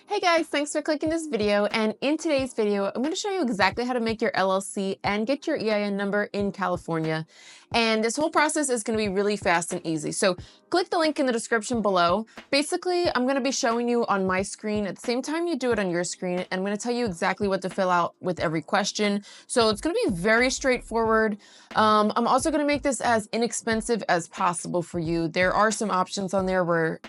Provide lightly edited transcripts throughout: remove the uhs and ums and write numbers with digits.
Hey guys, thanks for clicking this video. And in today's video, I'm going to show you exactly how to make your LLC and get your EIN number in California. And this whole process is going to be really fast and easy. So click the link in the description below. Basically, I'm going to be showing you on my screen at the same time you do it on your screen. And I'm going to tell you exactly what to fill out with every question. So it's going to be very straightforward. I'm also going to make this as inexpensive as possible for you. There are some options on there where,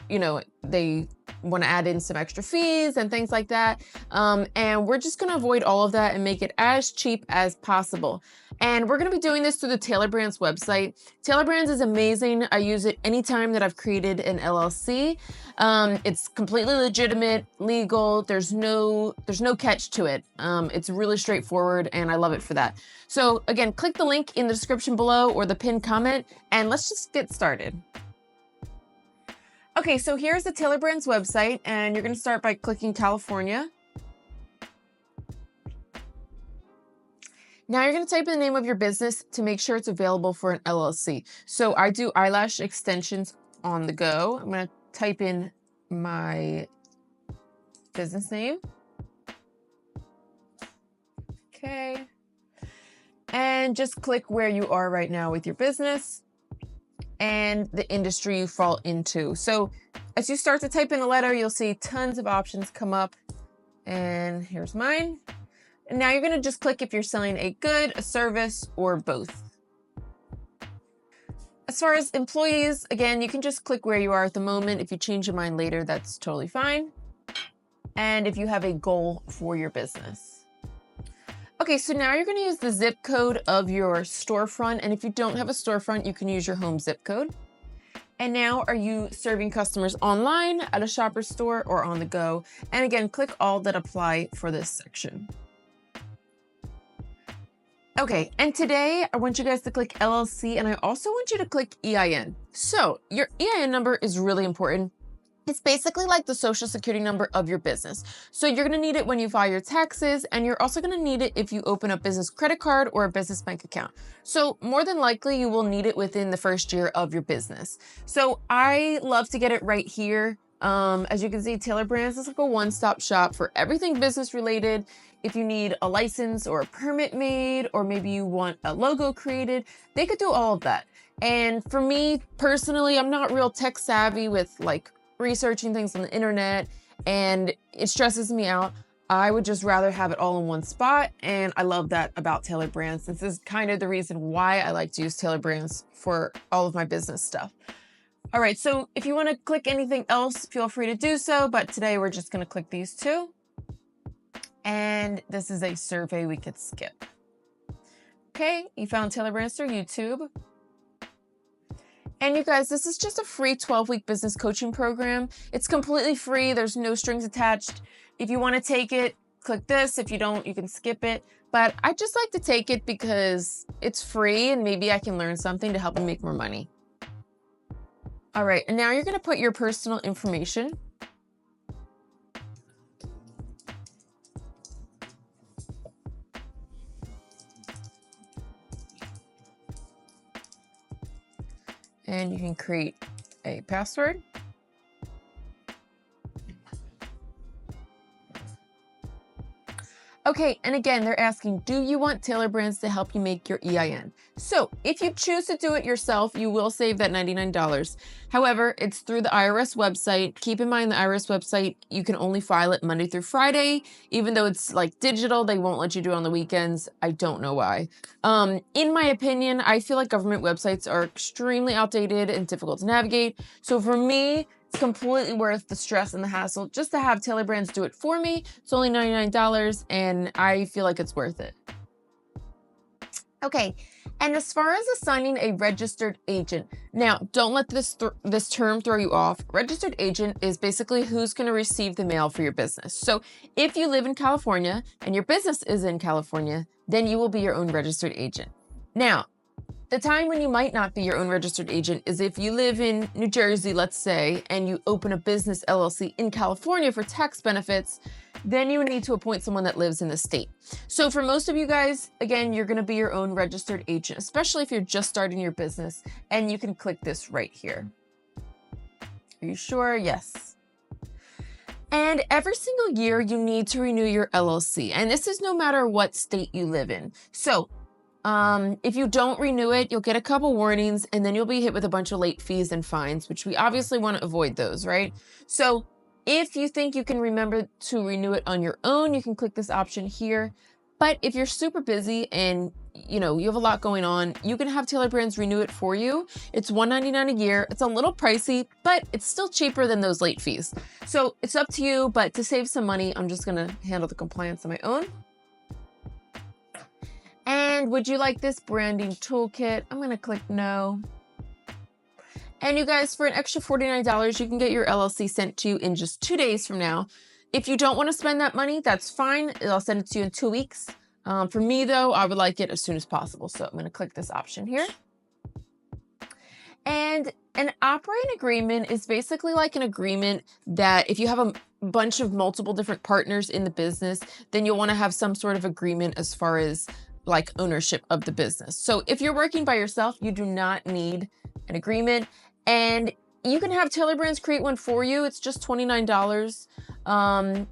they want to add in some extra fees and things like that. And we're just going to avoid all of that and make it as cheap as possible. And we're going to be doing this through the Tailor Brands website. Tailor Brands is amazing. I use it anytime that I've created an LLC. It's completely legitimate, legal. There's no catch to it. It's really straightforward and I love it for that. So again, click the link in the description below or the pinned comment and let's just get started. Okay, so here's the Tailor Brands website, and you're going to start by clicking California. Now you're going to type in the name of your business to make sure it's available for an LLC. So I do eyelash extensions on the go. I'm going to type in my business name. Okay. And just click where you are right now with your business and the industry you fall into. So as you start to type in a letter, you'll see tons of options come up. And here's mine. And now you're going to just click if you're selling a good, a service, or both. As far as employees, again, you can just click where you are at the moment. If you change your mind later, that's totally fine. And if you have a goal for your business. Okay, so now you're going to use the zip code of your storefront. And if you don't have a storefront, you can use your home zip code. And now, are you serving customers online, at a shopper store, or on the go? And again, click all that apply for this section. Okay, and today I want you guys to click LLC, and I also want you to click EIN. So your EIN number is really important. It's basically like the social security number of your business. So you're gonna need it when you file your taxes, and you're also gonna need it if you open a business credit card or a business bank account. So more than likely you will need it within the first year of your business. So I love to get it right here. As you can see, Tailor Brands is like a one-stop shop for everything business related. If you need a license or a permit made, or maybe you want a logo created, they could do all of that. And for me personally, I'm not real tech savvy with like researching things on the internet, and it stresses me out. I would just rather have it all in one spot, and I love that about Tailor Brands. This is kind of the reason why I like to use Tailor Brands for all of my business stuff. All right, so if you want to click anything else, feel free to do so, but today we're just going to click these two. And this is a survey we could skip. Okay, you found Tailor Brands through YouTube. And you guys, this is just a free 12-week business coaching program. It's completely free. There's no strings attached. If you want to take it, click this. If you don't, you can skip it. But I just like to take it because it's free and maybe I can learn something to help me make more money. All right, and now you're going to put your personal information. And you can create a password. Okay, and again, they're asking, do you want Tailor Brands to help you make your EIN? So if you choose to do it yourself, you will save that $99. However, it's through the IRS website. Keep in mind the IRS website, you can only file it Monday through Friday. Even though it's like digital, they won't let you do it on the weekends. I don't know why. In my opinion, I feel like government websites are extremely outdated and difficult to navigate. So for me, it's completely worth the stress and the hassle just to have Tailor Brands do it for me. It's only $99 and I feel like it's worth it. Okay, and as far as assigning a registered agent, now don't let this term throw you off. Registered agent is basically who's going to receive the mail for your business. So if you live in California and your business is in California, then you will be your own registered agent. Now, the time when you might not be your own registered agent is if you live in New Jersey, let's say, and you open a business LLC in California for tax benefits, then you would need to appoint someone that lives in the state. So for most of you guys, again, you're going to be your own registered agent, especially if you're just starting your business, and you can click this right here. Are you sure? Yes. And every single year you need to renew your LLC. And this is no matter what state you live in. So if you don't renew it, you'll get a couple warnings and then you'll be hit with a bunch of late fees and fines, which we obviously want to avoid those, right? So if you think you can remember to renew it on your own, you can click this option here. But if you're super busy and you have a lot going on, you can have Tailor Brands renew it for you. It's $199 a year. It's a little pricey, but it's still cheaper than those late fees. So it's up to you, but to save some money, I'm just gonna handle the compliance on my own. And would you like this branding toolkit? I'm gonna click no. And you guys, for an extra $49, you can get your LLC sent to you in just 2 days from now. If you don't want to spend that money, that's fine. I'll send it to you in 2 weeks. For me though, I would like it as soon as possible. So I'm gonna click this option here. And an operating agreement is basically like an agreement that if you have a bunch of multiple different partners in the business, then you'll want to have some sort of agreement as far as like ownership of the business. So if you're working by yourself, you do not need an agreement, and you can have Tailor Brands create one for you. It's just $29.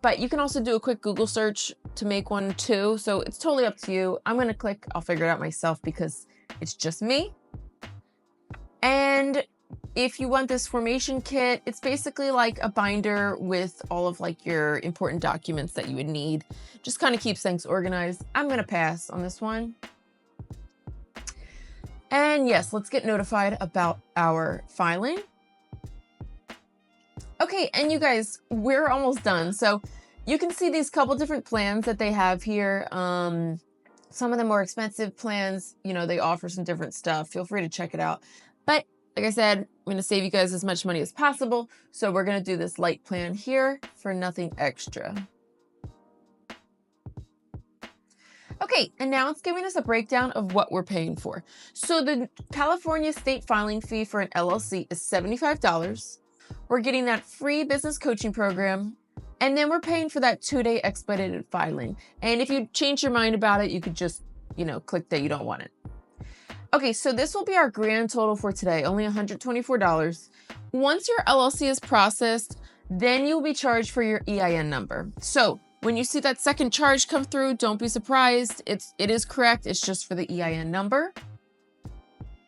But you can also do a quick Google search to make one too. So it's totally up to you. I'm going to click, I'll figure it out myself because it's just me. And if you want this formation kit, it's basically like a binder with all of like your important documents that you would need. Just kind of keeps things organized. I'm going to pass on this one. And yes, let's get notified about our filing. Okay, and you guys, we're almost done. So you can see these couple different plans that they have here. Some of the more expensive plans, they offer some different stuff. Feel free to check it out. But like I said, I'm going to save you guys as much money as possible. So we're going to do this light plan here for nothing extra. Okay, and now it's giving us a breakdown of what we're paying for. So the California state filing fee for an LLC is $75. We're getting that free business coaching program, and then we're paying for that 2-day expedited filing. And if you change your mind about it, you could just, click that you don't want it. Okay, so this will be our grand total for today, only $124. Once your LLC is processed, then you'll be charged for your EIN number. So when you see that second charge come through, don't be surprised. It is correct. It's just for the EIN number.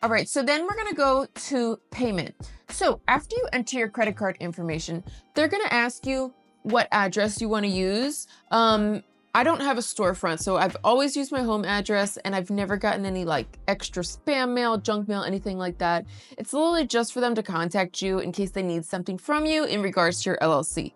All right, so then we're gonna go to payment. So after you enter your credit card information, they're gonna ask you what address you wanna use. I don't have a storefront, so I've always used my home address, and I've never gotten any like extra spam mail, junk mail, anything like that. It's literally just for them to contact you in case they need something from you in regards to your LLC.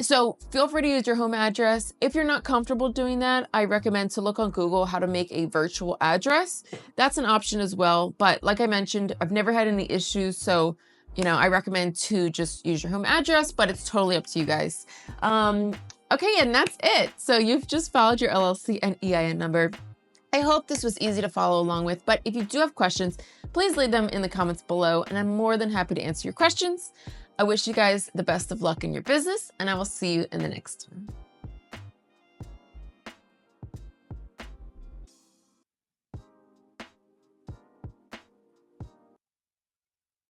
So feel free to use your home address. If you're not comfortable doing that, I recommend to look on Google how to make a virtual address. That's an option as well. But like I mentioned, I've never had any issues. So, I recommend to just use your home address, but it's totally up to you guys. Okay, and that's it. So you've just filed your LLC and EIN number. I hope this was easy to follow along with, but if you do have questions, please leave them in the comments below, and I'm more than happy to answer your questions. I wish you guys the best of luck in your business, and I will see you in the next one.